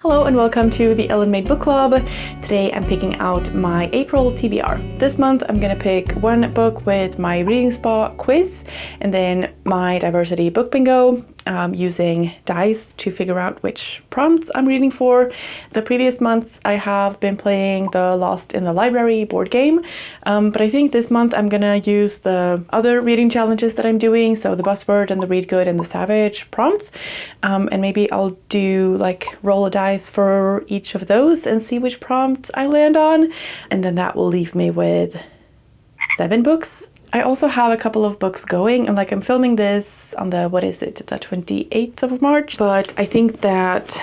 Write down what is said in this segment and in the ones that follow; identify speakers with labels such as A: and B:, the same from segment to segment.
A: Hello and welcome to the Ellen Made Book Club. Today I'm picking out my April TBR. This month I'm gonna pick one book with my reading spa quiz and then my diversity book bingo, using dice to figure out which prompts I'm reading for. The previous months I have been playing the Lost in the Library board game, but I think this month I'm gonna use the other reading challenges that I'm doing, so the Buzzword and the Read Good and the Savidge prompts, and maybe I'll do like roll a dice for each of those and see which prompt I land on, and then that will leave me with 7 books. I also have a couple of books going, and like I'm filming this on the, what is it, the 28th of March, but I think that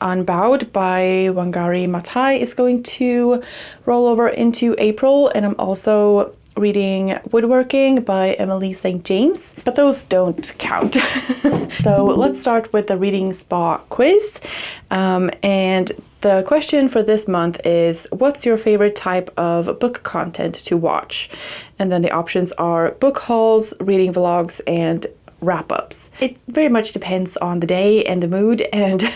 A: Unbowed by Wangari Maathai is going to roll over into April, and I'm also reading Woodworking by Emily St. James, but those don't count. So let's start with the reading spa quiz. And the question for this month is, what's your favorite type of book content to watch? And then the options are book hauls, reading vlogs, and wrap-ups. It very much depends on the day and the mood and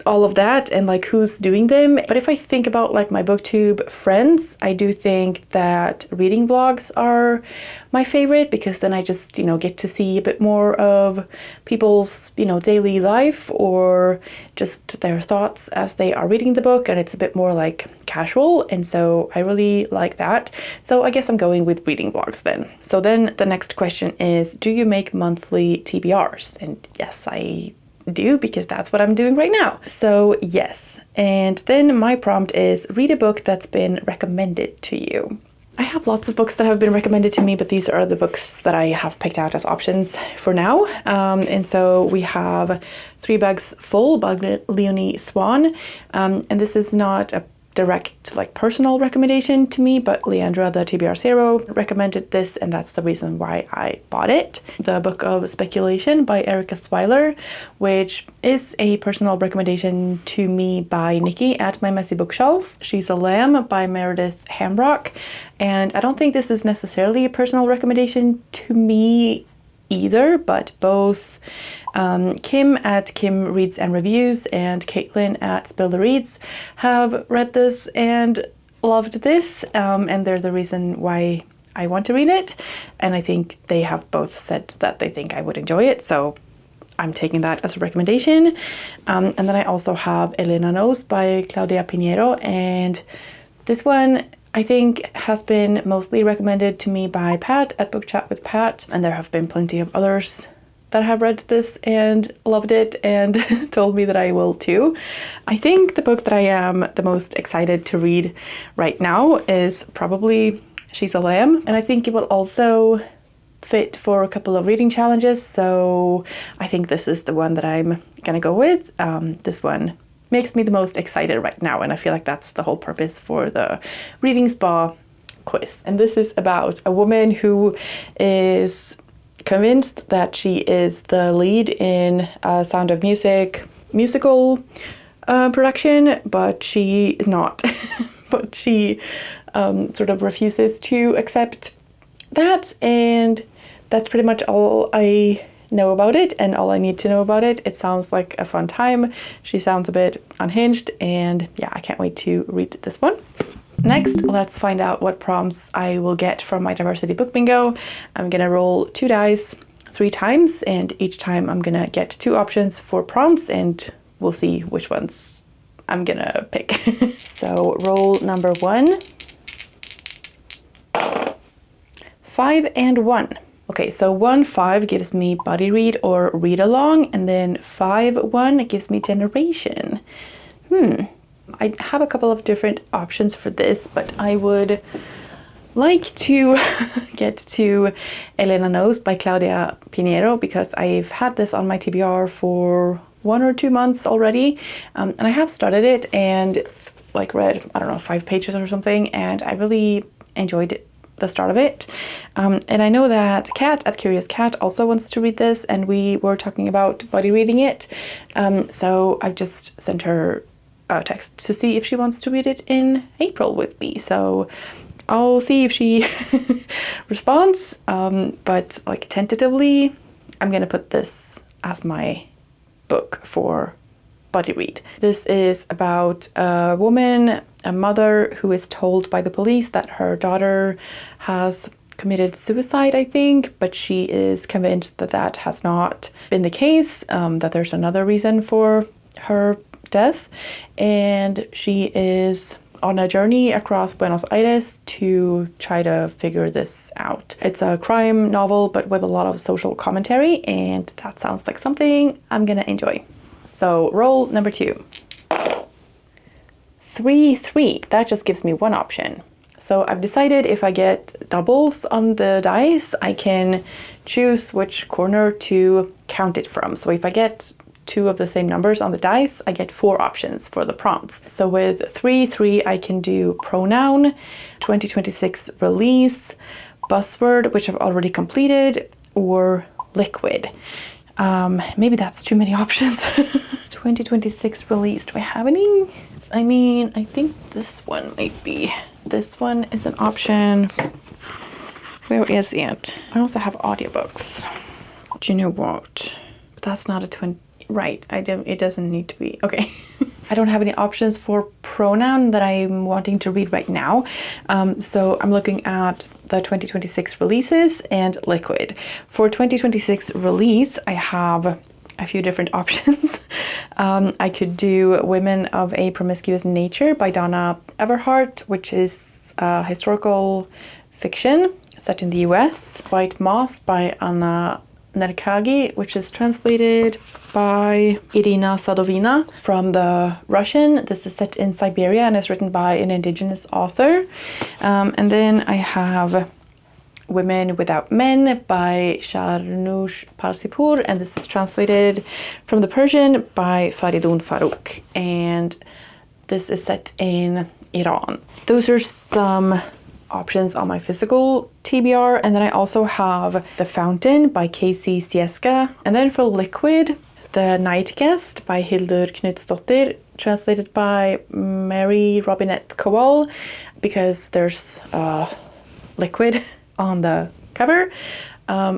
A: all of that and like who's doing them. But if I think about like my booktube friends, I do think that reading vlogs are my favorite, because then I just, get to see a bit more of people's, daily life or just their thoughts as they are reading the book, and it's a bit more like casual, and so I really like that. So I guess I'm going with reading vlogs then. So then the next question is, do you make monthly TBRs? And yes, I do, because that's what I'm doing right now. So yes. And then my prompt is, read a book that's been recommended to you. I have lots of books that have been recommended to me, but these are the books that I have picked out as options for now. And so we have 3 Bags Full by Leonie, Swann. And this is not a direct personal recommendation to me, but Leandra, the TBR Zero, recommended this, and that's the reason why I bought it. The Book of Speculation by Erica Swyler, which is a personal recommendation to me by Nicky at My Messy Bookshelf. She's a Lamb by Meredith Hambrock, and I don't think this is necessarily a personal recommendation to me either, but both Kim at Kim Reads and Reviews and Caitlin at Spill the Reads have read this and loved this, and they're the reason why I want to read it, and I think they have both said that they think I would enjoy it, so I'm taking that as a recommendation. And then I also have Elena Knows by Claudia Pinheiro, and this one I think has been mostly recommended to me by Pat at Book Chat with Pat, and there have been plenty of others that have read this and loved it and told me that I will too. I think the book that I am the most excited to read right now is probably She's a Lamb, and I think it will also fit for a couple of reading challenges, so I think this is the one that I'm gonna go with. This one makes me the most excited right now, and I feel like that's the whole purpose for the reading spa quiz. And this is about a woman who is convinced that she is the lead in a Sound of Music musical production, but she is not. But she sort of refuses to accept that, and that's pretty much all I know about it and all I need to know about it. It sounds like a fun time. She sounds a bit unhinged, and yeah, I can't wait to read this one. Next, let's find out what prompts I will get from my diversity book bingo. I'm gonna roll 2 dice 3 times, and each time I'm gonna get 2 options for prompts, and we'll see which ones I'm gonna pick. So roll number 1. 5 and 1. Okay, so 1-5 gives me buddy read or read along, and then 5-1 gives me generation. I have a couple of different options for this, but I would like to get to Elena Knows by Claudia Pinheiro, because I've had this on my TBR for 1 or 2 months already, and I have started it and like read, I don't know, 5 pages or something, and I really enjoyed the start of it. And I know that Kat at Curious Cat also wants to read this, and we were talking about buddy reading it. So I've just sent her a text to see if she wants to read it in April with me. So I'll see if she responds. But like tentatively, I'm gonna put this as my book for body read. This is about a woman, a mother, who is told by the police that her daughter has committed suicide, I think, but she is convinced that that has not been the case, that there's another reason for her death, and she is on a journey across Buenos Aires to try to figure this out. It's a crime novel, but with a lot of social commentary, and that sounds like something I'm gonna enjoy. So roll number 2. 3, 3. That just gives me one option. So I've decided if I get doubles on the dice, I can choose which corner to count it from. So if I get 2 of the same numbers on the dice, I get 4 options for the prompts. So with 3, 3, I can do pronoun, 2026 release, buzzword, which I've already completed, or liquid. Maybe that's too many options. 2026 release, do I have any? I mean, I think this one might be. This one is an option. Where is it? I also have audiobooks. Do you know what? But that's not a 20. Right, it doesn't need to be. Okay. I don't have any options for pronoun that I'm wanting to read right now. So I'm looking at the 2026 releases and liquid. For 2026 release, I have a few different options. I could do Women of a Promiscuous Nature by Donna Everhart, which is historical fiction set in the US. White Moss by Anna Nerkagi, which is translated by Irina Sadovina from the Russian. This is set in Siberia and is written by an indigenous author. And then I have Women Without Men by Sharnush Parsipur, and this is translated from the Persian by Faridun Farouk, and this is set in Iran. Those are some options on my physical TBR, and then I also have The Fountain by Casey Sieska, and then for liquid, The Night Guest by Hildur Knutsdottir, translated by Mary Robinette Kowal, because there's liquid on the cover,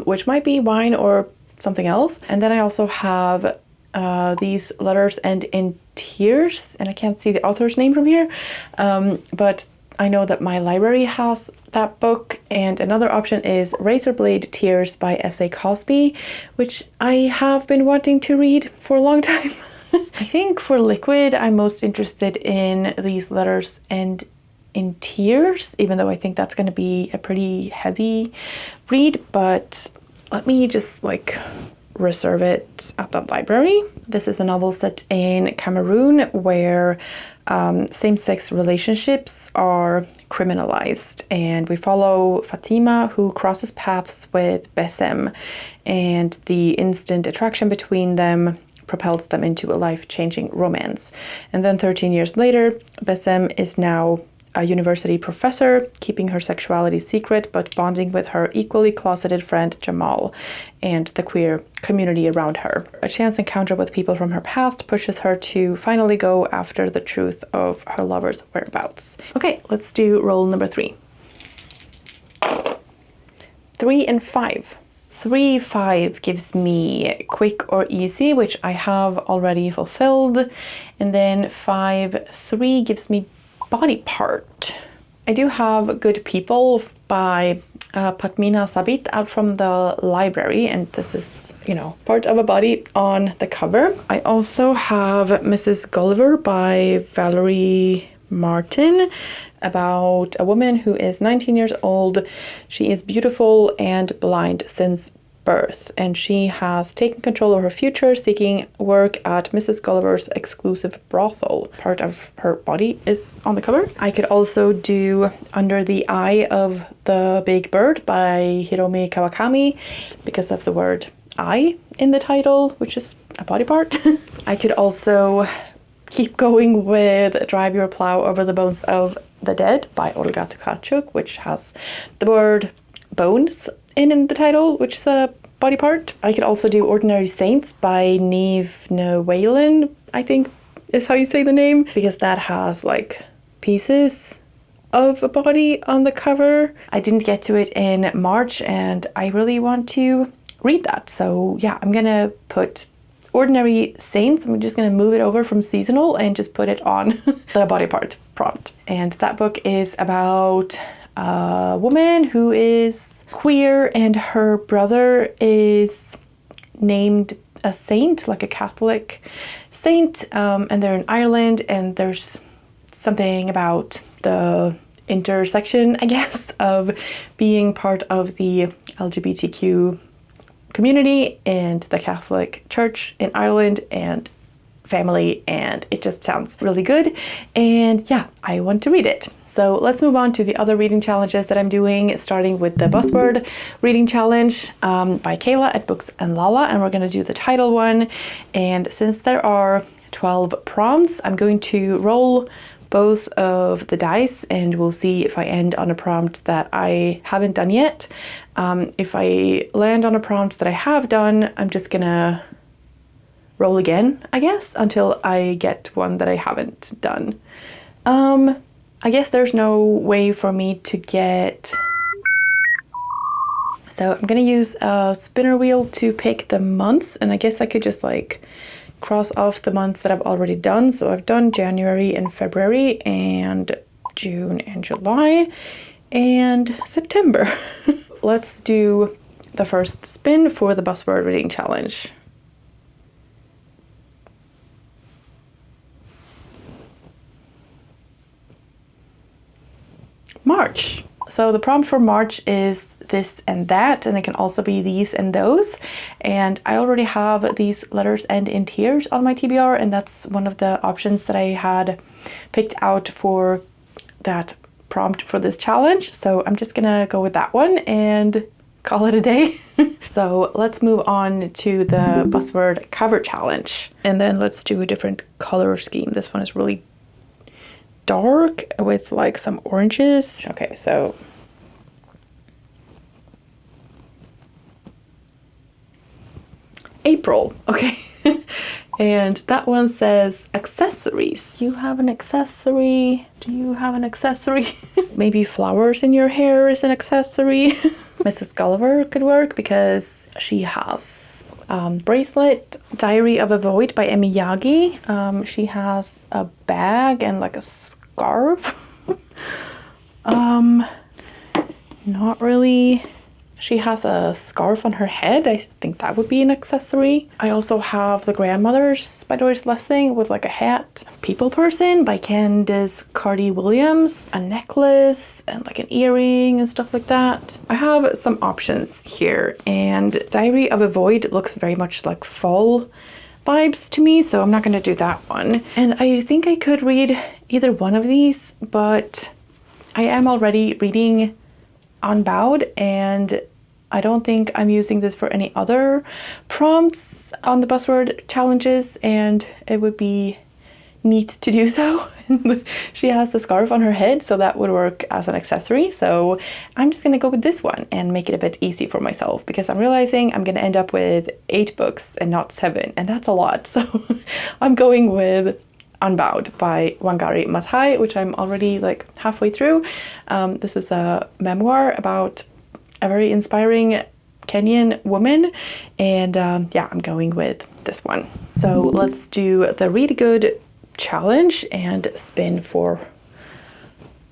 A: which might be wine or something else. And then I also have these letters end in tears, and I can't see the author's name from here, but I know that my library has that book. And another option is Razorblade Tears by S.A. Cosby, which I have been wanting to read for a long time. I think for liquid, I'm most interested in these letters end in tears, even though I think that's going to be a pretty heavy read, but let me just reserve it at the library. This is a novel set in Cameroon where same-sex relationships are criminalized, and we follow Fatima, who crosses paths with Bessem, and the instant attraction between them propels them into a life-changing romance. And then 13 years later, Bessem is now a university professor, keeping her sexuality secret, but bonding with her equally closeted friend Jamal and the queer community around her. A chance encounter with people from her past pushes her to finally go after the truth of her lover's whereabouts. Okay, let's do roll number 3. 3 and 5. 3, 5 gives me quick or easy, which I have already fulfilled. And then 5, 3 gives me body part. I do have Good People by Padmina Sabit out from the library, and this is, part of a body on the cover. I also have Mrs. Gulliver by Valerie Martin, about a woman who is 19 years old. She is beautiful and blind since birth, and she has taken control of her future, seeking work at Mrs. Gulliver's exclusive brothel. Part of her body is on the cover. I could also do Under the Eye of the Big Bird by Hiromi Kawakami, because of the word eye in the title, which is a body part. I could also keep going with Drive Your Plow Over the Bones of the Dead by Olga Tokarczuk, which has the word bones in the title, which is a body part. I could also do Ordinary Saints by Neve Whalen, I think is how you say the name, because that has pieces of a body on the cover. I didn't get to it in March, and I really want to read that. So yeah, I'm gonna put Ordinary Saints. I'm just gonna move it over from seasonal and just put it on the body part prompt. And that book is about a woman who is queer and her brother is named a saint, like a Catholic saint, and they're in Ireland, and there's something about the intersection, I guess, of being part of the LGBTQ community and the Catholic Church in Ireland and family, and it just sounds really good, and yeah, I want to read it. So let's move on to the other reading challenges that I'm doing, starting with the Buzzword Reading Challenge by Kayla at Books and Lala, and we're going to do the title one. And since there are 12 prompts, I'm going to roll both of the dice and we'll see if I end on a prompt that I haven't done yet. If I land on a prompt that I have done, I'm just gonna roll again, I guess, until I get one that I haven't done. I guess there's no way for me to get... So I'm gonna use a spinner wheel to pick the months, and I guess I could just like cross off the months that I've already done. So I've done January and February and June and July and September. Let's do the first spin for the Buzzword Reading Challenge. March. So the prompt for March is this and that, and it can also be these and those. And I already have these letters end in tears on my TBR, and that's one of the options that I had picked out for that prompt for this challenge. So I'm just gonna go with that one and call it a day. So let's move on to the Buzzword Cover Challenge. And then let's do a different color scheme. This one is really dark with like some oranges. Okay, so April. Okay. And that one says accessories. You have an accessory. Do you have an accessory? Maybe flowers in your hair is an accessory. Mrs. Gulliver could work because she has bracelet. Diary of a Void by Emi Yagi. She has a bag and like a scarf. Not really. She has a scarf on her head. I think that would be an accessory. I also have The Grandmothers by Doris Lessing with like a hat. People Person by Candace Carty Williams. A necklace and like an earring and stuff like that. I have some options here, and Diary of a Void looks very much like fall vibes to me, so I'm not gonna do that one. And I think I could read either one of these, but I am already reading Unbowed, and I don't think I'm using this for any other prompts on the Buzzword challenges, and it would be neat to do so. She has the scarf on her head, so that would work as an accessory. So I'm just gonna go with this one and make it a bit easy for myself, because I'm realizing I'm gonna end up with 8 books and not 7, and that's a lot. So I'm going with Unbowed by Wangari Maathai, which I'm already like halfway through. This is a memoir about a very inspiring Kenyan woman, and yeah, I'm going with this one. So let's do the Read Good challenge and spin for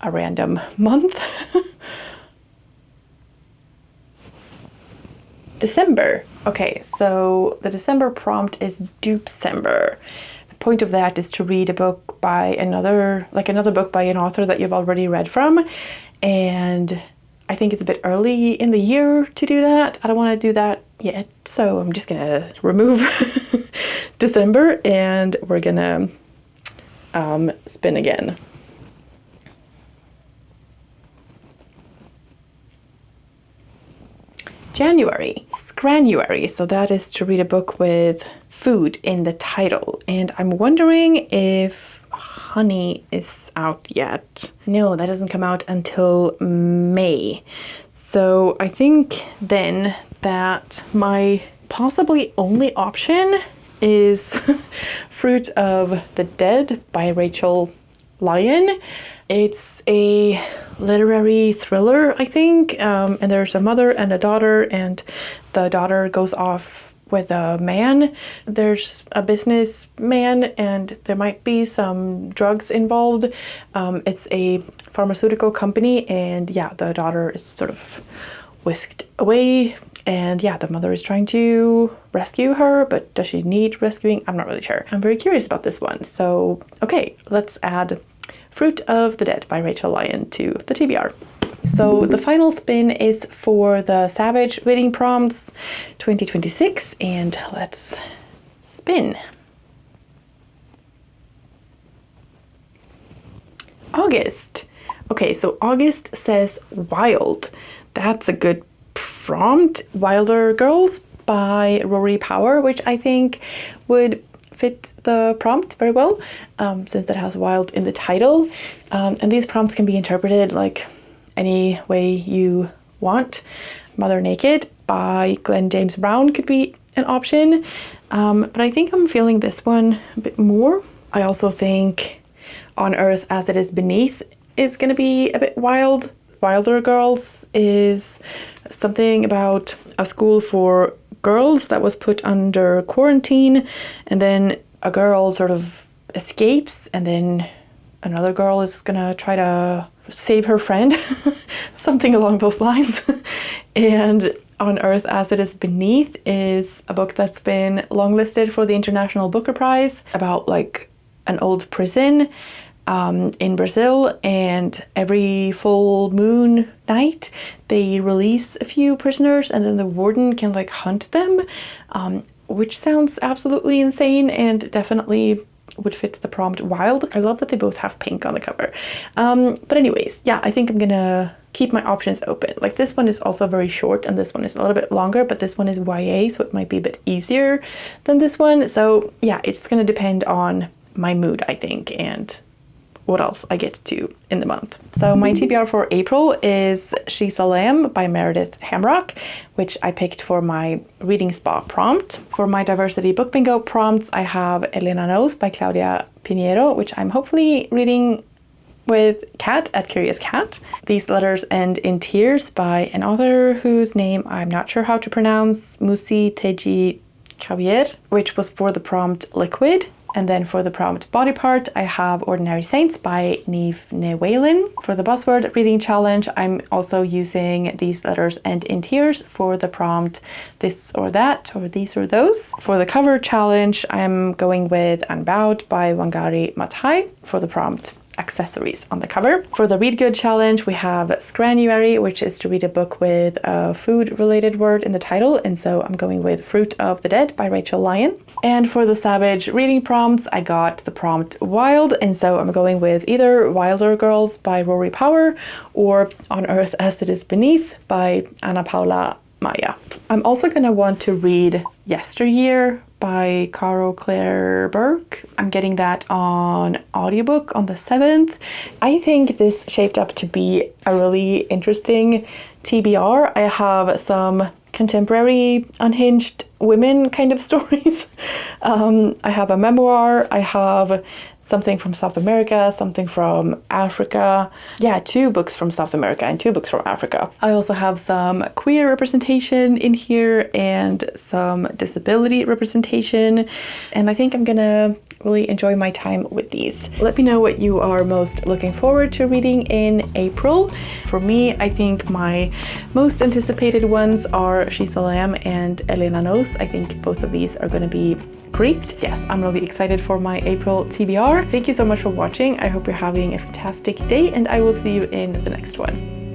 A: a random month. December. Okay, so the December prompt is Dupecember. Point of that is to read a book by another book by an author that you've already read from, and I think it's a bit early in the year to do that. I don't want to do that yet, so I'm just gonna remove December, and we're gonna spin again. January, Scranuary, so that is to read a book with food in the title, and I'm wondering if Honey is out yet. No, that doesn't come out until May. So I think then that my possibly only option is Fruit of the Dead by Rachel Lyon. It's a literary thriller, I think, and there's a mother and a daughter, and the daughter goes off with a man. There's a businessman and there might be some drugs involved. It's a pharmaceutical company, and yeah, the daughter is sort of whisked away, and yeah, the mother is trying to rescue her, but does she need rescuing? I'm not really sure. I'm very curious about this one. So, okay, let's add Fruit of the Dead by Rachel Lyon to the TBR. So the final spin is for the Savidge Reading Prompts 2026, and let's spin. August. Okay, so August says wild. That's a good prompt. Wilder Girls by Rory Power, which I think would fit the prompt very well, since it has wild in the title. And these prompts can be interpreted like any way you want. Mother Naked by Glenn James Brown could be an option, but I think I'm feeling this one a bit more. I also think On Earth as It Is Beneath is going to be a bit wild. Wilder Girls is something about a school for girls that was put under quarantine, and then a girl sort of escapes, and then another girl is gonna try to save her friend, something along those lines. And On Earth as It Is Beneath is a book that's been longlisted for the International Booker Prize, about like an old prison in Brazil, and every full moon night they release a few prisoners, and then the warden can like hunt them, which sounds absolutely insane and definitely would fit the prompt wild. I love that they both have pink on the cover. But anyways, yeah, I think I'm gonna keep my options open. Like this one is also very short and this one is a little bit longer, but this one is YA, so it might be a bit easier than this one. So yeah, it's gonna depend on my mood, I think, and what else I get to in the month. So my TBR for April is She's a Lamb by Meredith Hamrock, which I picked for my reading spa prompt. For my diversity book bingo prompts, I have Elena Knows by Claudia Pinheiro, which I'm hopefully reading with Cat at Curious Cat. These Letters End in Tears by an author whose name I'm not sure how to pronounce, Musi Teji Javier, which was for the prompt Liquid. And then for the prompt Body Part, I have Ordinary Saints by Neve Newalin. For the Buzzword Reading Challenge, I'm also using These Letters End in Tears for the prompt This or That, or These or Those. For the cover challenge, I'm going with Unbowed by Wangari Maathai for the prompt Accessories on the cover. For the Read Good challenge, we have Scranuary, which is to read a book with a food related word in the title, and so I'm going with Fruit of the Dead by Rachel Lyon. And for the Savidge Reading Prompts, I got the prompt Wild, and so I'm going with either Wilder Girls by Rory Power or On Earth as It Is Beneath by Ana Paula Maya. I'm also gonna want to read Yesteryear by Caro Claire Burke. I'm getting that on audiobook on the 7th. I think this shaped up to be a really interesting TBR. I have some contemporary unhinged women kind of stories. I have a memoir, I have something from South America, something from Africa. Yeah, 2 books from South America and 2 books from Africa. I also have some queer representation in here and some disability representation. And I think I'm gonna really enjoy my time with these. Let me know what you are most looking forward to reading in April. For me, I think my most anticipated ones are She's a Lamb and Elena Knows. I think both of these are gonna be great. Yes, I'm really excited for my April TBR. Thank you so much for watching. I hope you're having a fantastic day, and I will see you in the next one.